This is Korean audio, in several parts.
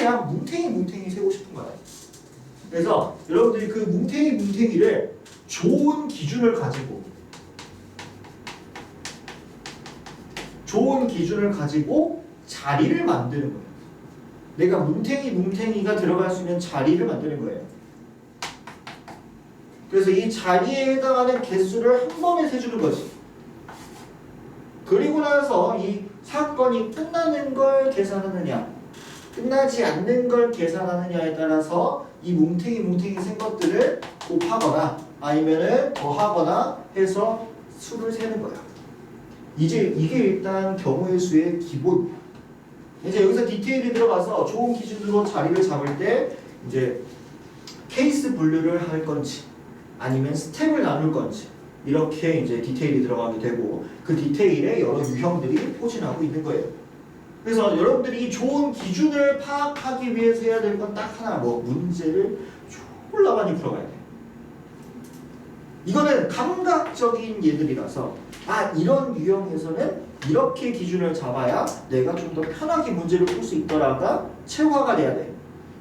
그냥 뭉탱이 세고 싶은 거야. 그래서 여러분들이 그 뭉탱이를 좋은 기준을 가지고 자리를 만드는 거예요. 내가 뭉탱이가 들어갈 수 있는 자리를 만드는 거예요. 그래서 이 자리에 해당하는 개수를 한 번에 세주는 거지. 그리고 나서 이 사건이 끝나는 걸 계산하느냐, 끝나지 않는 걸 계산하느냐에 따라서 이 뭉탱이 센 것들을 곱하거나 아니면은 더하거나 해서 수를 세는 거야. 이제 이게 일단 경우의 수의 기본. 이제 여기서 디테일이 들어가서 좋은 기준으로 자리를 잡을 때 이제 케이스 분류를 할 건지 아니면 스텝을 나눌 건지 이렇게 이제 디테일이 들어가게 되고 그 디테일에 여러 유형들이 포진하고 있는 거예요. 그래서 여러분들이 좋은 기준을 파악하기 위해서 해야 될 건 딱 하나, 문제를 졸라 많이 풀어가야 돼. 이거는 감각적인 예들이라서 이런 유형에서는 이렇게 기준을 잡아야 내가 좀 더 편하게 문제를 풀 수 있더라가 체화가 돼야 돼.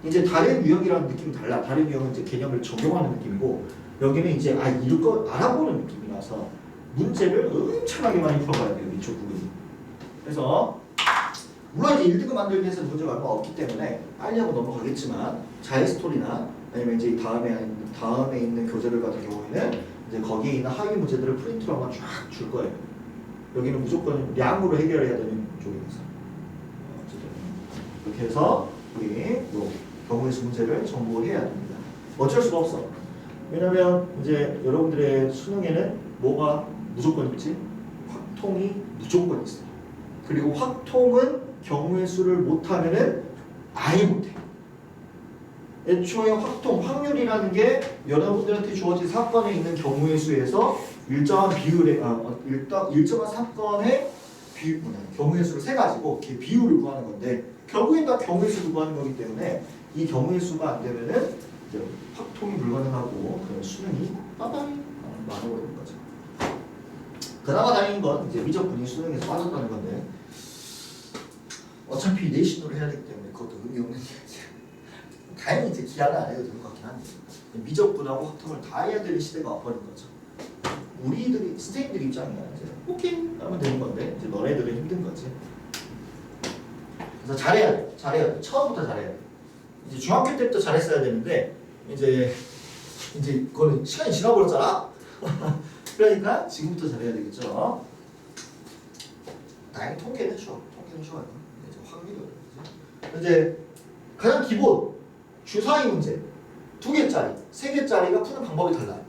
이제 다른 유형이라는 느낌이 달라. 다른 유형은 이제 개념을 적용하는 느낌이고 여기는 이제 이거 알아보는 느낌이라서 문제를 엄청나게 많이 풀어가야 돼요. 이쪽 부분이. 그래서 물론 이제 1등급 만들기 위해서 문제가 얼마 없기 때문에 빨리 하고 넘어가겠지만 자이스토리나 아니면 이제 다음에 있는 교재들 같은 경우에는 이제 거기에 있는 하위 문제들을 프린트로 한번 쫙 줄 거예요. 여기는 무조건 량으로 해결해야 되는 쪽이라서 어쨌든 이렇게 해서 우리 경우의 수 문제를 정복해야 됩니다. 어쩔 수가 없어. 왜냐면 이제 여러분들의 수능에는 뭐가 무조건 있지? 확통이 무조건 있어. 그리고 확통은 경우의 수를 못하면은 아예 못해. 애초에 확률이라는 게 여러분들한테 주어진 사건에 있는 경우의 수에서 일정한 비율의 일정한 사건의 경우의 수를 세 가지고 그 비율을 구하는 건데 결국엔 다 경우의 수를 구하는 거기 때문에 이 경우의 수가 안 되면은 이제 확통이 불가능하고 그런 수능이 빠바리 많아버리는 거죠. 그나마 다행인 건 이제 미적분이 수능에서 빠졌다는 건데 어차피 내신으로 해야 되기 때문에 그것도 의미 없는 얘기지. 다행히 이제 기한을 안 해도 되는 것 같긴 한데 미적분하고 확통을 다 해야 되는 시대가 와버린 거죠. 우리들이 선생님들 입장이야 이제 오케이 하면 되는 건데 이제 너네들은 힘든 거지. 그래서 잘해야 돼. 처음부터 잘해야 돼. 이제 중학교 때부터 잘했어야 되는데 이제 그거는 시간이 지나버렸잖아. 그러니까 지금부터 잘해야 되겠죠. 다행히 통계는 쉬워요. 이제 확률이 어렵지. 이제 가장 기본 주사위 문제 2개짜리, 3개짜리가 푸는 방법이 달라요.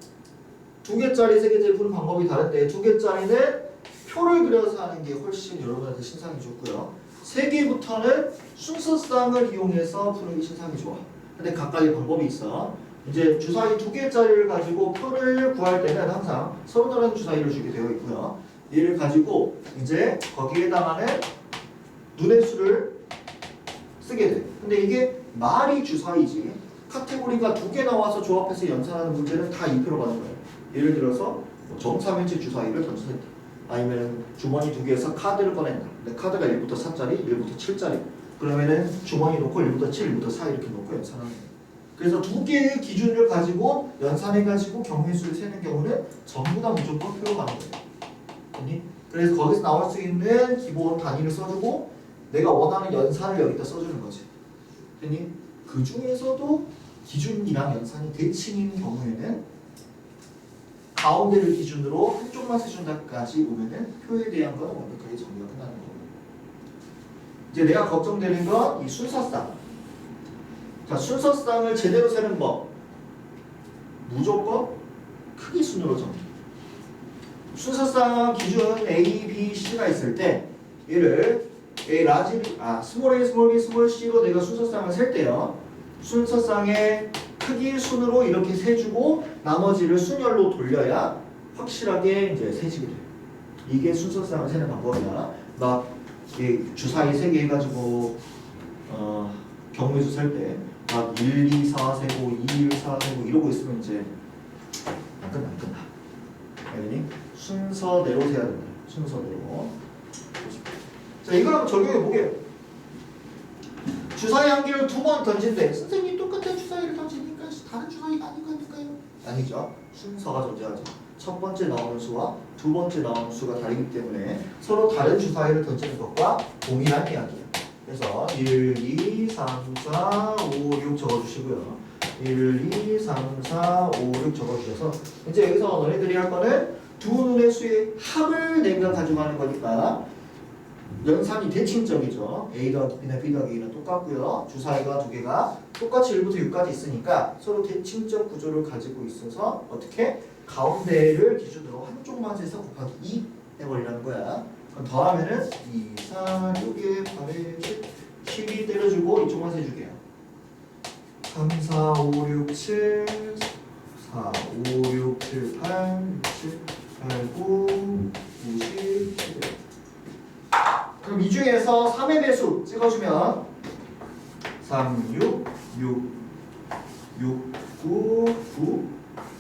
2개짜리, 3개짜리 푸는 방법이 다른데 2개짜리는 표를 그려서 하는 게 훨씬 여러분한테 신상이 좋고요. 3개부터는 순서쌍을 이용해서 푸는 게 신상이 좋아. 근데 각각의 방법이 있어. 이제 주사위 2개짜리를 가지고 표를 구할 때는 항상 서로 다른 주사위를 주게 되어 있고요. 얘를 가지고 이제 거기에 해당하는 눈의 수를 쓰게 돼. 근데 이게 말이 주사위지. 카테고리가 2개 나와서 조합해서 연산하는 문제는 다 2표로 가는 거예요. 예를 들어서 정사면체 주사위를 던졌다. 아니면 주머니 2개에서 카드를 꺼낸다. 근데 카드가 1부터 4짜리, 1부터 7짜리. 그러면은 주머니 놓고 1부터 7, 1부터 4 이렇게 놓고 연산하는 거예요. 그래서 2개의 기준을 가지고 연산해가지고 경우의 수를 세는 경우는 전부 다 무조건 표로 가는 거예요. 그래서 거기서 나올 수 있는 기본 단위를 써주고 내가 원하는 연산을 여기다 써주는 거지. 그 중에서도 기준이랑 연산이 대칭인 경우에는 가운데를 기준으로 한쪽만 세준다까지 오면은 표에 대한 건 완벽하게 정리가 끝나는 거고. 이제 내가 걱정되는 건 이 순서쌍. 자, 순서쌍을 제대로 세는 법. 무조건 크기 순으로 정리. 순서쌍 기준 A, B, C가 있을 때 얘를 스몰 a, 스몰 b, 스몰 c로 내가 순서쌍을 셀 때요. 순서쌍의 크기 순으로 이렇게 세주고 나머지를 순열로 돌려야 확실하게 이제 세지게 돼요. 이게 순서쌍을 세는 방법이야. 막 주사위 3개 해가지고 경우의 수 셀 때 막 1, 2, 4 세고 2, 1, 4 세고 이러고 있으면 이제 안 끝나. 알겠니? 순서대로 세야 된다. 순서대로. 자, 이걸 한번 적용해 보게요. 주사위 한 개를 2번 던진대. 선생님 똑같은 주사위를 던지니까 다른 주사위가 아닌 거 아닐까요? 아니죠. 순서가 존재하죠. 첫 번째 나오는 수와 두 번째 나오는 수가 다르기 때문에 서로 다른 주사위를 던지는 것과 동일한 이야기예요. 그래서 1, 2, 3, 4, 5, 6 적어주시고요. 1, 2, 3, 4, 5, 6 적어주셔서 이제 여기서 너네들이 할 거는 두 눈의 수의 합을 내가 가져가는 거니까 연산이 대칭점이죠. A 더하기 B나 B 더하기 A는 똑같고요. 주사위가 두 개가 똑같이 1부터 6까지 있으니까 서로 대칭점 구조를 가지고 있어서 어떻게? 가운데를 기준으로 한쪽만 해서 곱하기 2 해버리라는 거야. 그럼 더하면은 2, 4, 6에 8에 10, 12 때려주고 이쪽만 해줄게요. 3, 4, 5, 6, 7, 4, 5, 6, 7, 8, 7, 8, 9, 90, 11. 그럼 이 중에서 3의 배수 찍어주면 3, 6, 6, 6, 9, 9,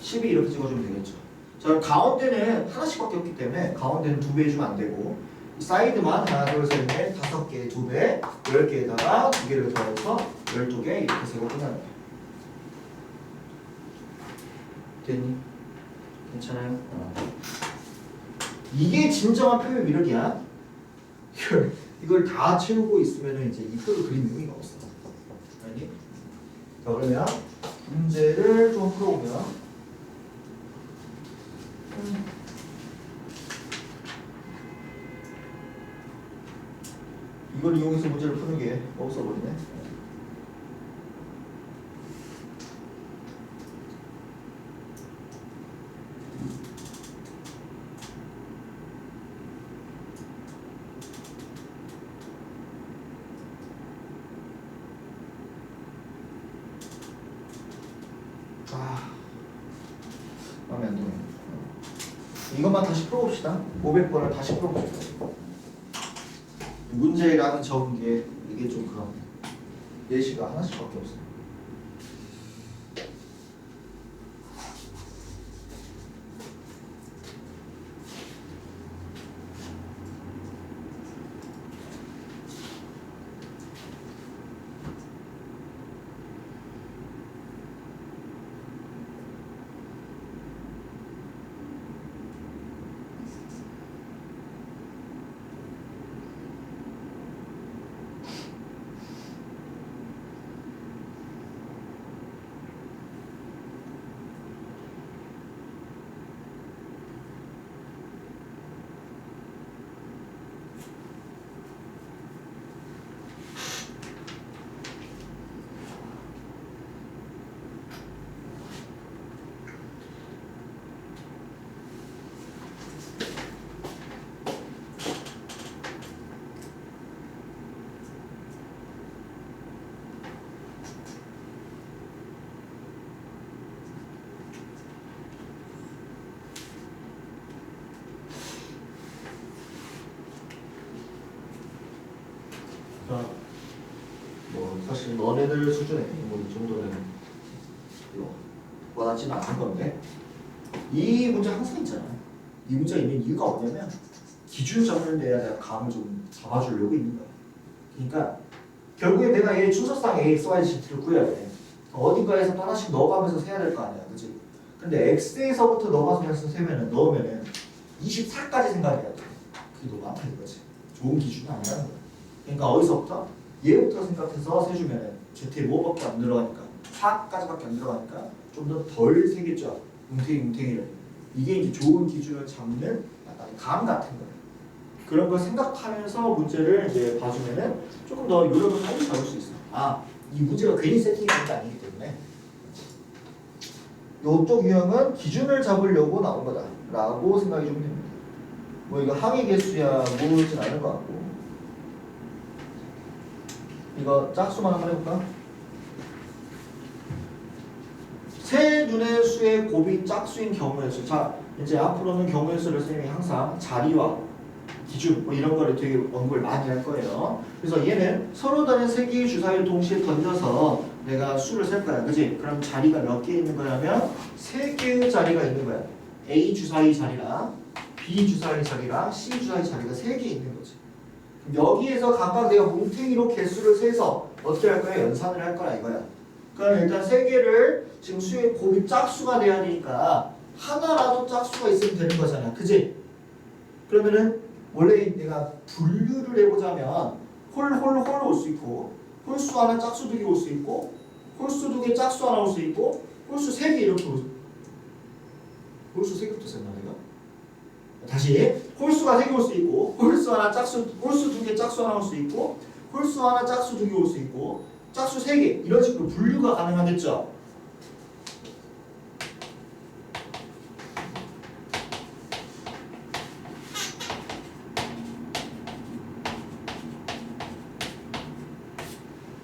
12 이렇게 찍어주면 되겠죠. 자, 가운데는 하나씩밖에 없기 때문에 가운데는 2배 해주면 안 되고 사이드만 하나, 둘, 셋, 넷, 5개, 2배, 10개에다가 2개를 더해서 12개 이렇게 세고 끝나는 거예요. 됐니? 괜찮아요? 이게 진정한 표현 미력이야. 이걸 다 채우고 있으면 이제 이 표를 그린 의미가 없어. 알니? 자, 그러면 문제를 좀 풀어보면 이걸 이용해서 문제를 푸는 게 없어버리네. 마음에 안 드네. 이것만 다시 풀어봅시다. 500번을 다시 풀어봅시다. 문제라는 적은 게 이게 좀 그런 예시가 하나씩밖에 없어요. 뭐 사실 너네들 수준에 뭐 이 정도는 와닿지는 않은 건데 이 문제 항상 있잖아. 이 문제가 있는 이유가 뭐냐면 기준 잡는 데에 내가 감을 좀 잡아주려고 있는 거야. 그러니까 결국에 내가 얘 순서상 x, y, z를 구해야 돼. 어딘가에서 하나씩 넣어가면서 세야 될 거 아니야, 그렇지? 근데 x에서부터 넣어가면서 넣으면은 24까지 생각해야 돼. 그게 너무 많다 이거지. 좋은 기준이 아니라는 거야. 그러니까 어디서부터? 얘부터 생각해서 세주면은 z에 뭐밖에 안 들어가니까 4까지밖에 안 들어가니까 좀 더 덜 세겠죠. 뭉탱이를. 이게 이제 좋은 기준을 잡는 약간 감 같은 거예요. 그런 걸 생각하면서 문제를 이제 봐주면은 조금 더 요령을 빨리 잡을 수 있어요. 아, 이 문제가 괜히 세팅된 게 아니기 때문에 이쪽 유형은 기준을 잡으려고 나온 거다라고 생각이 좀 됩니다. 뭐 이거 항의 개수야 모르진 않을 것 같고 이거 짝수만 한번 해볼까? 세 눈의 수의 곱이 짝수인 경우의 수. 자, 이제 앞으로는 경우의 수를 선생님이 항상 자리와 기준 뭐 이런 거를 되게 언급을 많이 할 거예요. 그래서 얘는 서로 다른 세 개의 주사위를 동시에 던져서 내가 수를 셀 거야. 그지? 그럼 자리가 몇 개 있는 거냐면 세 개의 자리가 있는 거야. A 주사위 자리랑 B 주사위 자리랑 C 주사위 자리가 세 개 있는 거지. 여기에서 각각 내가 뭉탱이로 개수를 세서 어떻게 할 거야? 연산을 할 거야 이거야. 그럼 일단 세 개를 지금 수의 곱이 짝수가 돼야 되니까 하나라도 짝수가 있으면 되는 거잖아. 그지? 그러면은 원래 내가 분류를 해보자면 홀 올 수 있고 홀수 하나 짝수 두 개 올 수 있고 홀수 두 개 짝수 하나 올 수 있고 홀수 세 개 이렇게 올 수. 홀수 세 개부터 썼나 내가? 다시 홀수가 세 개 올 수 있고 홀수 하나 짝수 홀수 두 개 짝수 하나 올 수 있고 홀수 하나 짝수 두 개 올 수 있고 짝수 세 개 이런 식으로 분류가 가능하겠죠.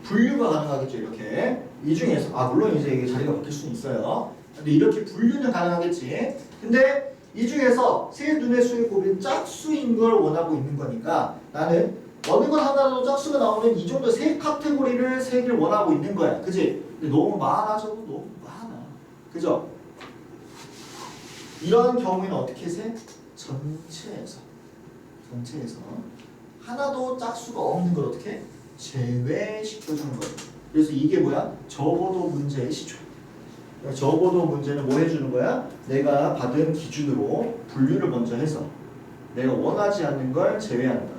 분류가 가능하겠죠. 이렇게 이 중에서 물론 이제 이게 자리가 바뀔 수는 있어요. 근데 이렇게 분류는 가능하겠지. 근데 이 중에서 세 눈의 수의 곱이 짝수인 걸 원하고 있는 거니까 나는 어느 것 하나라도 짝수가 나오는 이 정도 세 카테고리를 세 개를 원하고 있는 거야. 그지? 근데 너무 많아져도 너무 많아. 그죠? 이런 경우에는 어떻게 세? 전체에서 하나도 짝수가 없는 걸 어떻게? 제외시켜주는 거예요. 그래서 이게 뭐야? 적어도 문제의 시초. 적어도 문제는 뭐 해주는 거야? 내가 받은 기준으로 분류를 먼저 해서 내가 원하지 않는 걸 제외하는 거야.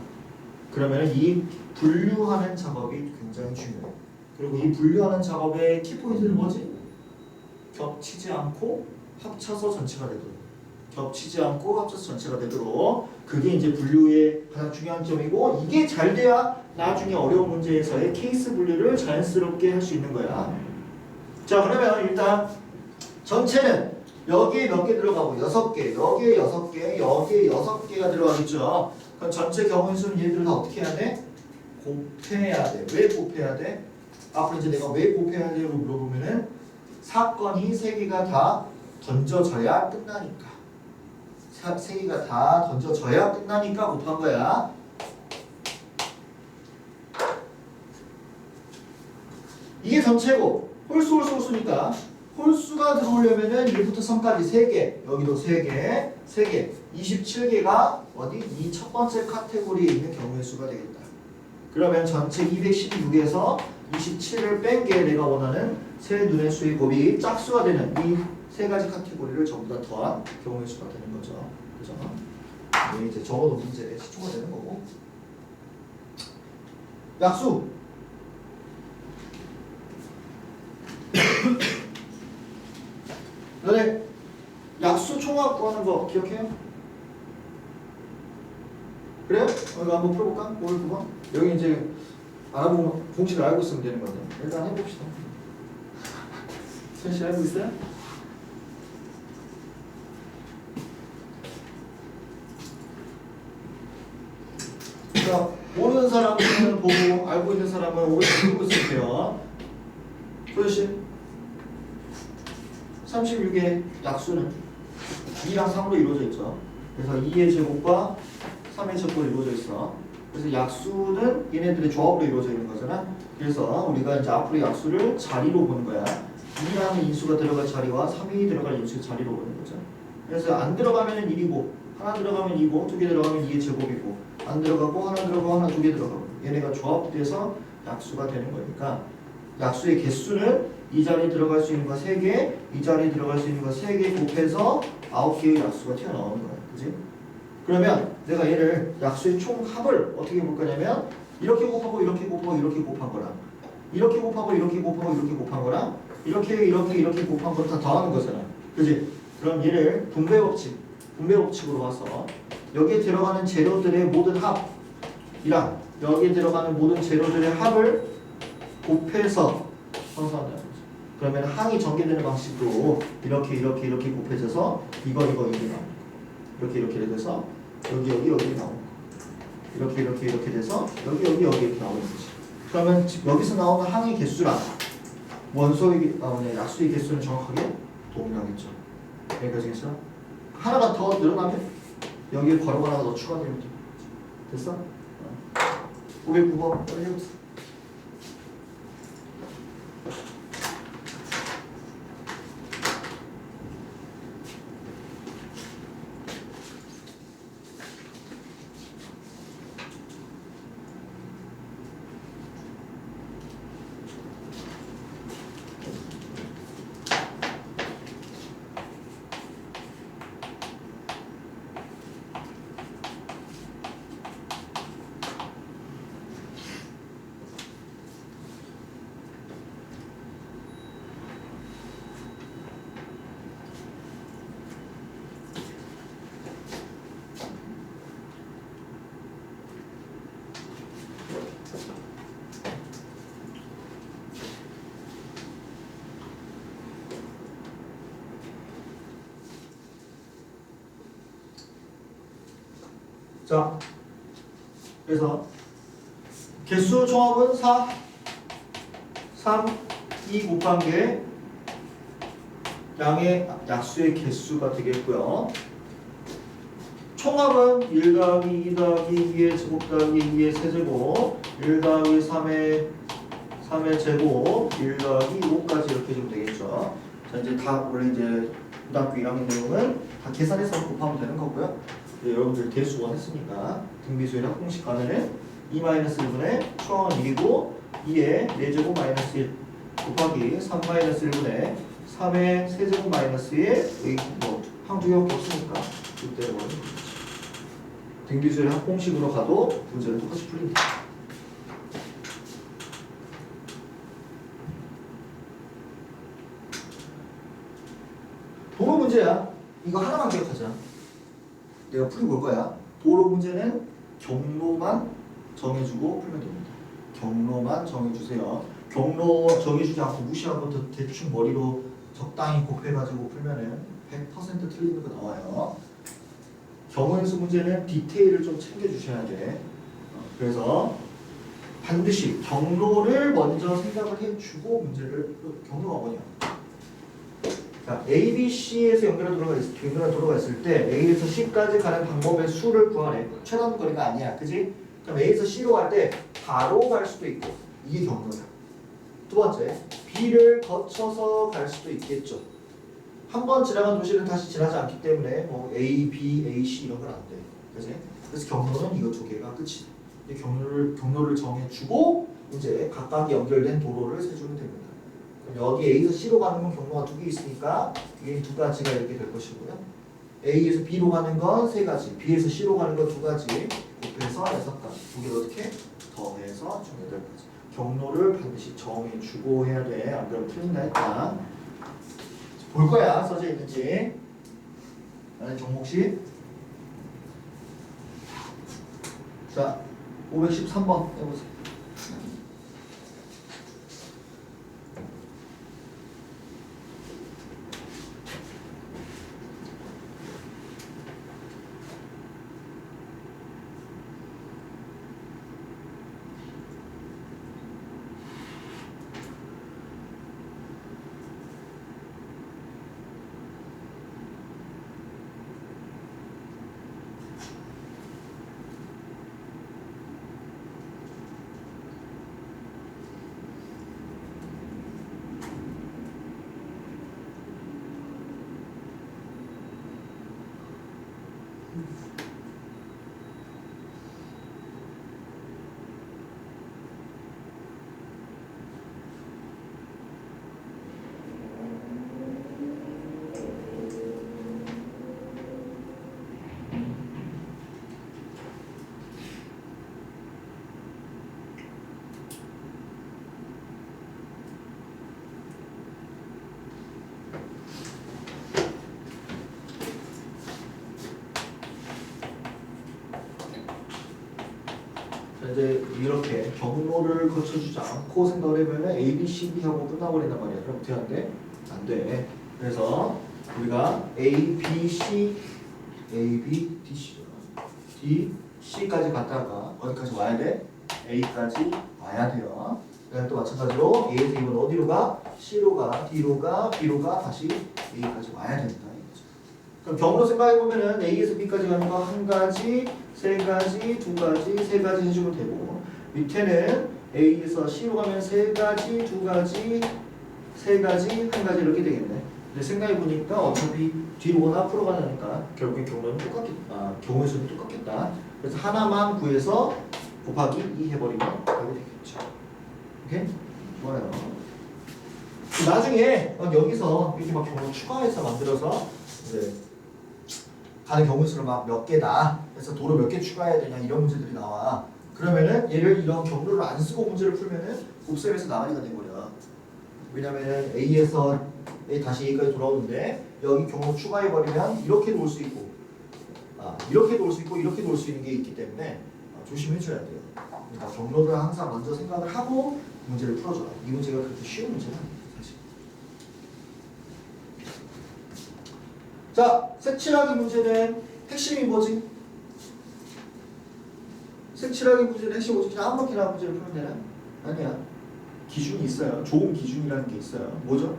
그러면 이 분류하는 작업이 굉장히 중요해요. 그리고 이 분류하는 작업의 키포인트는 뭐지? 겹치지 않고 합쳐서 전체가 되도록. 겹치지 않고 합쳐서 전체가 되도록. 그게 이제 분류의 가장 중요한 점이고 이게 잘 돼야 나중에 어려운 문제에서의 케이스 분류를 자연스럽게 할 수 있는 거야. 자, 그러면 일단 전체는 여기에 몇 개 들어가고 6개, 여기에 6개, 여기에 6개가 들어가겠죠. 그럼 전체 경우의 수는 얘들을 다 어떻게 해야 돼? 곱해야 돼. 왜 곱해야 돼? 앞으로 이제 내가 왜 곱해야 돼라고 물어보면은 사건이 3개가 다 던져져야 끝나니까. 3개가 다 던져져야 끝나니까 곱한 거야. 이게 전체고 홀수니까 홀수가 들어오려면은 1부터 3까지 3개, 여기도 3개, 27개가 어디? 이 첫 번째 카테고리에 있는 경우의 수가 되겠다. 그러면 전체 216에서 27을 뺀 게 내가 원하는 세 눈의 수의 곱이 짝수가 되는 이 세 가지 카테고리를 전부 다 더한 경우의 수가 되는 거죠. 그죠? 이게 이제 적어도 문제의 시초가 되는 거고. 약수. 너네 약수 총합 구하는 거 기억해요? 그래요? 이거 한번 풀어볼까? 오늘 9번? 여기 이제 알아보면 공식을 알고 있으면 되는 건데 일단 해봅시다. 선씨 알고 있어요? 자, 모르는 사람은 보고 알고 있는 사람은 오른쪽 풀고 있을게요. 선씨 36의 약수는 2랑 3으로 이루어져 있죠. 그래서 2의 제곱과 3의 제곱으로 이루어져 있어. 그래서 약수는 얘네들의 조합으로 이루어져 있는 거잖아. 그래서 우리가 이제 앞으로 약수를 자리로 보는 거야. 2라는 인수가 들어갈 자리와 3이 들어갈 인수의 자리로 보는 거죠. 그래서 안 들어가면 1이고 하나 들어가면 2고 두 개 들어가면 2의 제곱이고 안 들어가고 하나 들어가고 하나 두 개 들어가고 얘네가 조합돼서 약수가 되는 거니까 약수의 개수는 이 자리에 들어갈 수 있는 거 3개, 이 자리에 들어갈 수 있는 거 3개 곱해서 9개의 약수가 튀어나오는 거야. 그지? 그러면 내가 얘를 약수의 총합을 어떻게 볼 거냐면 이렇게 곱하고 이렇게 곱하고 이렇게 곱한 거랑 이렇게 곱하고 이렇게 곱하고 이렇게 곱한 거랑 이렇게 곱한 거를 다 더하는 거잖아. 그지? 그럼 얘를 분배 법칙으로 봐서 여기에 들어가는 재료들의 모든 합이랑 여기에 들어가는 모든 재료들의 합을 곱해서 형성한다는 거죠. 그러면 항이 전개되는 방식으로 이렇게 곱해져서 이게 나오는 거. 이렇게 돼서 여기 나오는 거. 이렇게 돼서 여기 이렇게 나오는 거지. 그러면 여기서 나오는 항의 개수랑 원소의 약수의 개수는 정확하게 동일하겠죠. 여기까지겠어? 하나가 더 늘어나면 여기에 괄호 하나가 더 추가되면 돼. 됐어? 509번 빨리 해보세요. 자, 그래서 개수 총합은 4, 3, 2 곱한 게 양의 약수의 개수가 되겠고요. 총합은 1 더하기 2 더하기 2의 제곱 더하기 2의 세제곱 1 더하기 3의 제곱 1 더하기 5까지 이렇게 좀 되겠죠. 자, 이제 다 원래 이제 고등학교 1학년 내용은 다 계산해서 곱하면 되는 거고요. 네, 여러분들 대수 원했으니까 등비수의 합공식 가면은 2-1분의 총합은 1이고 2의 4제곱 마이너스 1 곱하기 3-1분의 3의 세제곱 마이너스 1 뭐 항두 개밖에 없으니까 그때 원하는 거죠. 등비수의 합공식으로 가도 문제는 똑같이 풀립니다. 도로 문제야. 이거 하나만 기억하자. 내가 풀이 볼 거야. 도로 문제는 경로만 정해주고 풀면 됩니다. 경로만 정해주세요. 경로 정해주지 않고 무시하고 대충 머리로 적당히 곱해가지고 풀면은 100% 틀리는 거 나와요. 경우의 수 문제는 디테일을 좀 챙겨주셔야 돼. 그래서 반드시 경로를 먼저 생각을 해주고 문제를 경로가 뭐냐? 자, A, B, C에서 연결한 도로가 있을 때 A에서 C까지 가는 방법의 수를 구하래. 최단 거리가 아니야, 그지? 그럼 A에서 C로 갈 때 바로 갈 수도 있고 이게 경로야. 두 번째, B를 거쳐서 갈 수도 있겠죠. 한 번 지나간 도시는 다시 지나지 않기 때문에 뭐 A, B, A, C 이런 건 안 돼. 그지? 그래서 경로는 이거 두 개가 끝이다. 이 경로를 정해주고 이제 각각 연결된 도로를 세주면 됩니다. 그럼 여기 A에서 C로 가는 건 경로가 두 개 있으니까 위에 두 가지가 이렇게 될 것이고요. A에서 B로 가는 건 세 가지, B에서 C로 가는 건 두 가지, 곱해서 6가지. 두 개를 어떻게 더해서 총 8가지. 경로를 반드시 정해주고 해야 돼. 안 그러면 틀린다 했다. 볼 거야, 써져 있는지. 종목식. 자, 513번 해보세요. 이제 이렇게 경로를 거쳐주지 않고 생각을 해보면 A, B, C, D 하고 끝나버린단 말이야. 그럼 어떻게 안 돼? 안 돼. 그래서 우리가 A, B, C, A, B, D, C, D, C까지 갔다가 어디까지 와야 돼? A까지 와야 돼요. 또 마찬가지로 A에서 이번 어디로 가? C로 가, D로 가, B로 가, 다시 A까지 와야 된다. 그럼 경로 생각해보면은 A에서 B까지 가는 거 한 가지, 세 가지, 두 가지, 세 가지 해주면 되고 밑에는 A에서 C로 가면 세 가지, 두 가지, 세 가지, 한 가지 이렇게 되겠네. 근데 생각해보니까 어차피 뒤로 오나 앞으로 가니까 결국엔 경로는 똑같겠다. 경우의 수는 똑같겠다. 그래서 하나만 구해서 곱하기 2 해버리면 답이 되겠죠. 오케이? 좋아요. 나중에 여기서 이렇게 막 경로 추가해서 만들어서 이제 가는 경우 수를 막 몇 개다. 그래서 도로 몇 개 추가해야 되냐 이런 문제들이 나와. 그러면은 얘를 이런 경로를 안 쓰고 문제를 풀면은 곱셈에서 나가리가 돼버려. 왜냐면은 A에서 A 다시 A까지 돌아오는데 여기 경로 추가해버리면 이렇게 놓을 수 있고, 이렇게 놓을 수 있고 이렇게 놓을 수 있는 게 있기 때문에 조심해줘야 돼요. 그러니까 경로를 항상 먼저 생각을 하고 문제를 풀어줘라. 이 문제가 그렇게 쉬운 문제는 아니에요, 사실. 자, 색칠하기 문제는 핵심이 뭐지? 색칠하기 문제는 핵심 오직 한 바퀴나 문제를 풀면 되나? 아니야. 기준이 있어요. 좋은 기준이라는 게 있어요. 뭐죠?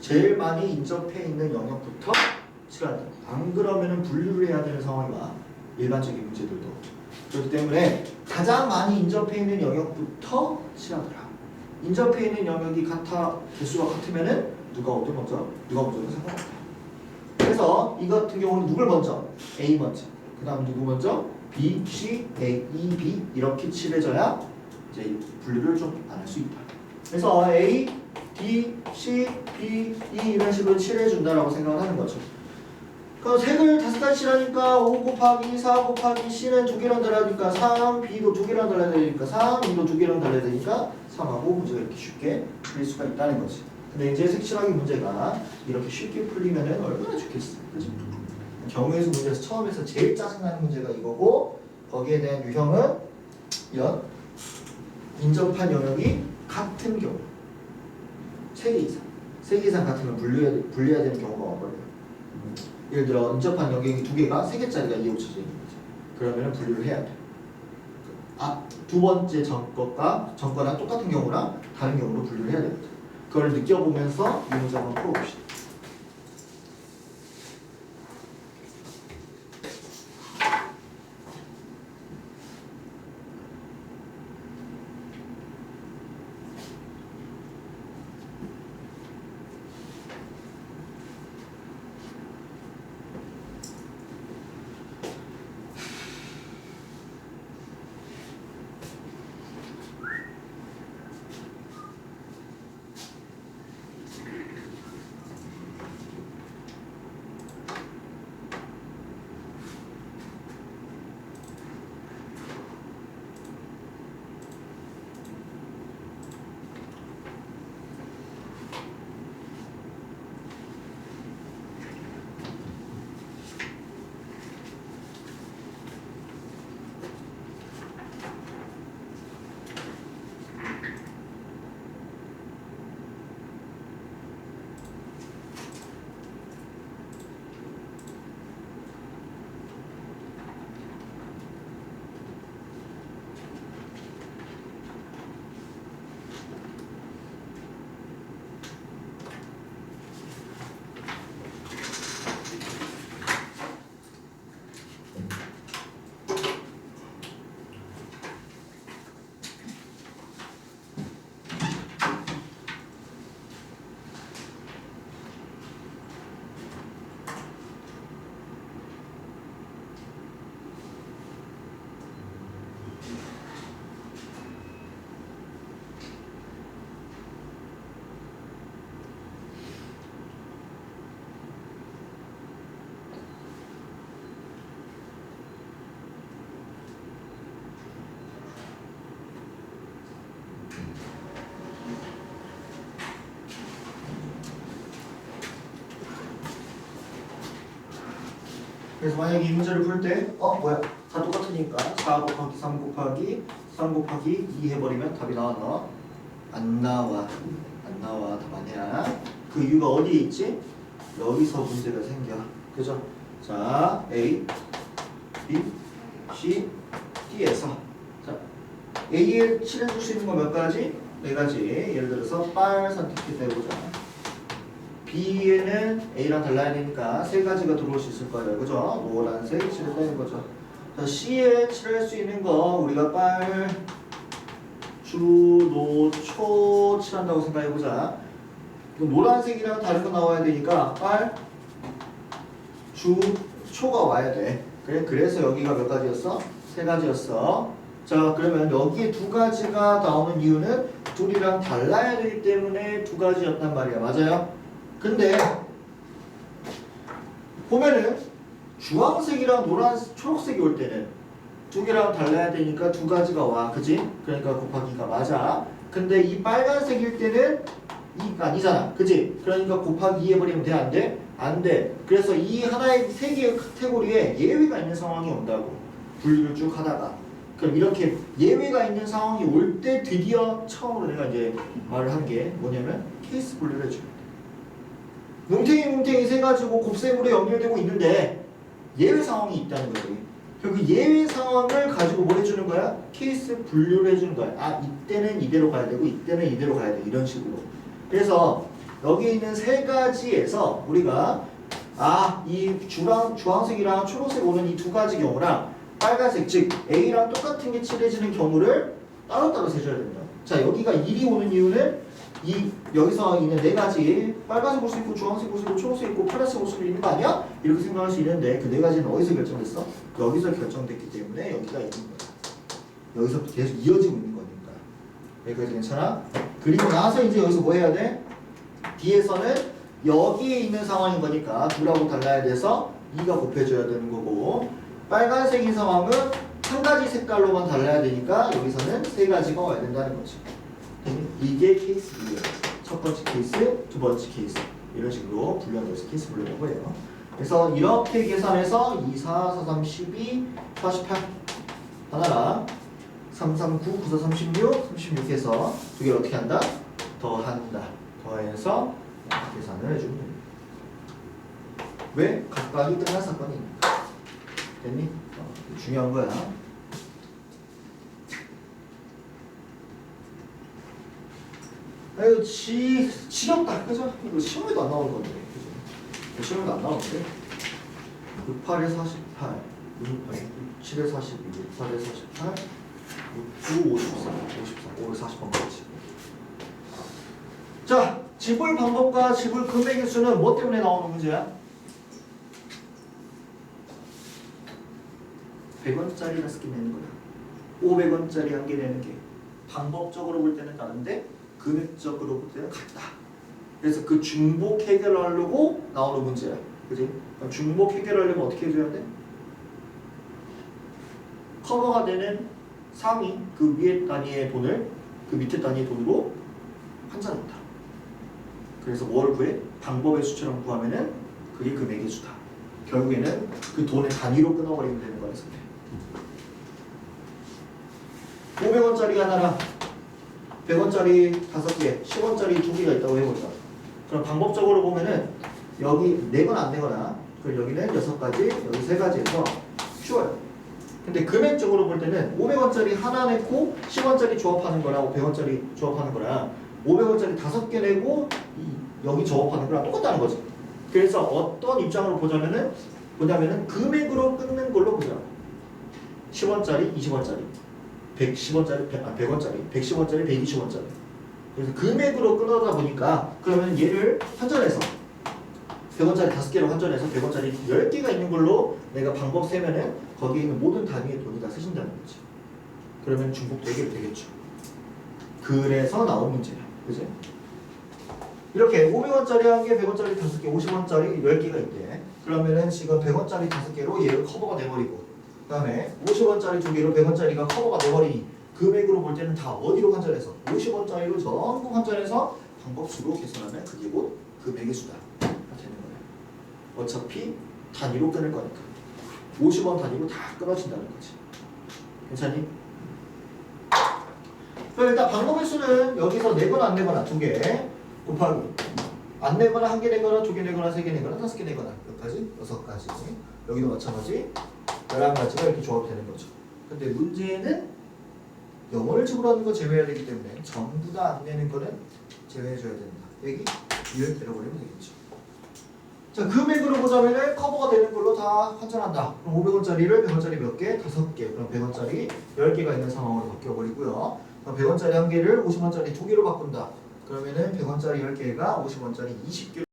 제일 많이 인접해 있는 영역부터 칠한다. 안 그러면은 분류를 해야 되는 상황이 와. 일반적인 문제들도. 그렇기 때문에 가장 많이 인접해 있는 영역부터 칠하더라. 인접해 있는 영역이 개수가 같으면은 누가 먼저는 상관없다. 그래서 이 같은 경우는 누굴 먼저? A 먼저. 그 다음 누구 먼저? B, C, A, E, B 이렇게 칠해져야 이제 분류를 좀 안 할 수 있다. 그래서 A, D, C, B, E 이런 식으로 칠해준다라고 생각을 하는 거죠. 그럼 색을 5가지 칠하니까 5 곱하기 4 곱하기 C는 2개랑 달라니까 3, B도 2개랑 달라야 되니까 3, E도 2개랑 달라야 되니까 3하고 문제가 이렇게 쉽게 풀릴 수가 있다는 거지. 근데 이제 색칠하기 문제가 이렇게 쉽게 풀리면은 얼마나 좋겠어. 그치? 경우의 수 문제에서 처음에서 제일 짜증나는 문제가 이거고 거기에 대한 유형은 이런 인접한 영역이 같은 경우 3개 이상 같으면 분리해야 되는 경우가 와버려요. 예를 들어 인접한 영역이 2개가 3개짜리가 이어쳐져 있는 거지. 그러면 분류를 해야 돼. 두 번째 전거랑 똑같은 경우랑 다른 경우로 분류를 해야 되거든. 그걸 느껴보면서 이 문제 한번 풀어봅시다. 그래서 만약에 이 문제를 풀 때 다 똑같으니까 4 곱하기 3 곱하기 3 곱하기 2 해버리면 답이 나왔나? 안 나와. 답 아니야. 그 이유가 어디에 있지? 여기서 문제가 생겨. 그죠? 자, A, B, C, D에서 자, A에 칠해줄 수 있는 거 몇 가지? 4가지. 예를 들어서 빨 선택해서 해보자. B에는 A랑 달라야 되니까 3가지가 들어올 수 있을 거예요. 그죠? 노란색 칠해주는 거죠. 자, C에 칠할 수 있는 거 우리가 빨, 주, 노, 초 칠한다고 생각해보자. 노란색이랑 다른 거 나와야 되니까 빨, 주, 초가 와야 돼. 그래? 그래서 여기가 몇 가지였어? 3가지였어. 자, 그러면 여기에 2가지가 나오는 이유는 둘이랑 달라야 되기 때문에 2가지였단 말이야. 맞아요? 근데 보면은 주황색이랑 초록색이 올 때는 2개랑 달라야 되니까 2가지가 와. 그지? 그러니까 곱하기가 맞아. 근데 이 빨간색일 때는 2가 아니잖아. 그지? 그러니까 곱하기 2 해버리면 돼? 안 돼? 안 돼. 그래서 이 하나의 3개의 카테고리에 예외가 있는 상황이 온다고. 분류를 쭉 하다가. 그럼 이렇게 예외가 있는 상황이 올 때 드디어 처음으로 내가 이제 말을 한 게 뭐냐면 케이스 분류를 해줘. 뭉탱이 3가지고 곱셈으로 연결되고 있는데 예외 상황이 있다는 거지. 그 예외 상황을 가지고 뭐 해주는 거야? 케이스 분류를 해주는 거야. 아, 이때는 이대로 가야 되고 이때는 이대로 가야 돼. 이런 식으로. 그래서 여기 있는 세 가지에서 우리가 이 주황색이랑 초록색 오는 이 두 가지 경우랑 빨간색 즉 A랑 똑같은 게 칠해지는 경우를 따로따로 세줘야 된다. 자, 여기가 1이 오는 이유는 여기서 있는 네 가지 빨간색 올 수 있고 주황색 올 수 있고 초록색 있고 파란색 올 수도 있는 거 아니야? 이렇게 생각할 수 있는데 그 네 가지는 어디서 결정됐어? 여기서 결정됐기 때문에 여기가 있는 거야. 여기서 계속 이어지고 있는 거니까. 여기까지 괜찮아? 그리고 나서 이제 여기서 뭐 해야 돼? 뒤에서는 여기에 있는 상황인 거니까 둘하고 달라야 돼서 2가 곱해줘야 되는 거고 빨간색인 상황은 한 가지 색깔로만 달라야 되니까 여기서는 세 가지가 와야 된다는 거지. 이게 케이스 2예요. 첫 번째 케이스, 두 번째 케이스 이런 식으로 분류해서 케이스 분류한 거예요. 그래서 이렇게 계산해서 2, 4, 4, 3, 12, 48 하나랑 3, 3, 9, 9, 4, 36, 36 해서 두 개를 어떻게 한다? 더한다. 더해서 계산을 해주면 됩니다. 왜? 각각이 끝난 사건이니까. 됐니? 중요한 거야. 아유, 지겹다. 그죠? 이거 시험에도 안 나올 건데. 그죠? 시험에도 안 나오는데. 68에 48, 67에 42, 68에 48, 69, 54, 54, 540번까지. 자, 지불 방법과 지불 금액의 수는 뭐 때문에 나오는 문제야? 100원짜리 5개 내는 거야. 500원짜리 1개 내는 게 방법적으로 볼 때는 다른데 금액적으로 볼 때는 같다. 그래서 그 중복 해결하려고 나오는 문제야. 그지? 그럼 중복 해결하려면 어떻게 해줘야 돼? 커버가 되는 상위 그 위에 단위의 돈을 그 밑에 단위의 돈으로 환산한다. 그래서 뭘 구해? 방법의 수처럼 구하면은 그게 금액의 수다. 결국에는 그 돈의 단위로 끊어버리면 되는 거야. 500원짜리 하나랑 100원짜리 5개, 10원짜리 2개가 있다고 해보자. 그럼 방법적으로 보면은 여기 내거나 안 내거나 그리고 여기는 6가지, 여기 3가지에서 쉬워요. 근데 금액적으로 볼 때는 500원짜리 하나 내고 10원짜리 조합하는 거랑 100원짜리 조합하는 거랑 500원짜리 5개 내고 여기 조합하는 거랑 똑같다는 거지. 그래서 어떤 입장으로 보자면은 금액으로 끊는 걸로 보자. 10원짜리, 20원짜리, 110원짜리, 100원짜리, 110원짜리, 120원짜리. 그래서 금액으로 끊어다 보니까 그러면 얘를 환전해서 100원짜리 5개로 환전해서 100원짜리 10개가 있는 걸로 내가 방법 세면은 거기에 있는 모든 단위의 돈이 다 쓰신다는 거지. 그러면 중복되게 되겠죠. 그래서 나온 문제야. 그지? 이렇게 500원짜리 1개, 100원짜리 5개, 50원짜리 10개가 있대. 그러면은 지금 100원짜리 5개로 얘가 커버가 돼버리고 그 다음에 50원짜리 2개로 100원짜리가 커버가 돼버리니 금액으로 볼 때는 다 어디로 환전해서 50원짜리로 전부 환전해서 방법수로 계산하면 그게 곧 금액의 수다 되는 거예요. 어차피 단위로 끊을 거니까 50원 단위로 다 끊어진다는 거지. 괜찮니? 그럼 일단 방법의 수는 여기서 내거나 안 내거나 2개 곱하기 안 내거나 1개 내거나 2개 내거나 3개 내거나 5개 내거나 몇 가지? 6가지. 여기도 마찬가지 11가지가 이렇게 조합되는 거죠. 근데 문제는 영어를 지불하는 거 제외해야 되기 때문에 전부 다 안 내는 거는 제외해줘야 된다. 여기 2를 때려버리면 되겠죠. 자, 금액으로 보자면은 커버가 되는 걸로 다 환전한다. 그럼 500원짜리를 100원짜리 몇 개? 5개. 그럼 100원짜리 10개가 있는 상황으로 바뀌어버리고요. 그럼 100원짜리 1개를 50원짜리 2개로 바꾼다. 그러면은 100원짜리 10개가 50원짜리 20개